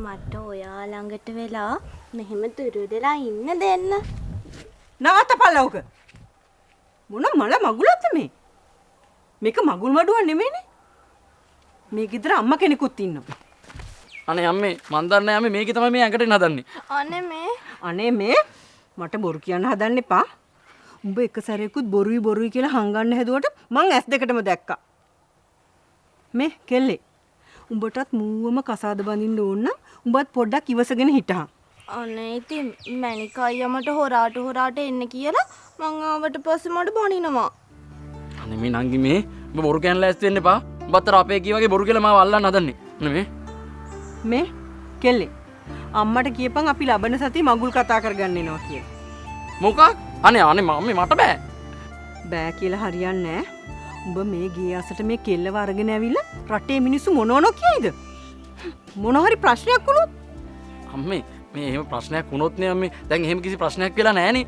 මට ඔයා ළඟට වෙලා මෙහෙම දුරදලා ඉන්න දෙන්න. නවත්තපල්ලවක. මොන මල මගුලක්ද මේ? මේක මගුල් මඩුවක් නෙමෙයිනේ. මේ ගෙදර අම්මා කෙනෙකුත් ඉන්නවා. අනේ අම්මේ මන් දන්නේ අම්මේ මේකේ තමයි මේ ඇඟට නදන්නේ. අනේ මේ මට බොරු කියන්න හදන්න එපා. උඹ එක සැරේකුත් බොරුයි කියලා හංගන්න හැදුවට මං ඇස් දෙකටම දැක්කා. මේ කෙල්ලේ උඹටත් මූවම කසාද බඳින්න ඕන නම් උඹත් පොඩ්ඩක් ඉවසගෙන හිටහන්. අනේ ඉතින් මැනික අයියාමට හොරාට එන්න කියලා මං ආවට පස්සේ මට බනිනවා. අනේ මේ නංගි මේ උඹ බොරු කියන්න ලෑස්ති වෙන්න එපා. උඹත් අර අපේ කී වගේ බොරු කියලා මාව අල්ලන්න හදන්නේ. නේ මේ කෙල්ලේ අම්මට කියපන් අපි ලබන සතියේ මගුල් කතා කරගන්න එනවා කියලා. මොකක්? අනේ මම්මේ මට බෑ. බෑ කියලා හරියන්නේ නෑ. උඹ මේ ගේ අසට මේ කෙල්ලව අරගෙන ඇවිල්ලා රටේ මිනිස්සු මොනවනෝ කියයිද? මොන හරි ප්‍රශ්නයක් වුණොත් අම්මේ මේ එහෙම ප්‍රශ්නයක් වුණොත් නේ අම්මේ දැන් එහෙම කිසි ප්‍රශ්නයක් වෙලා නෑනේ.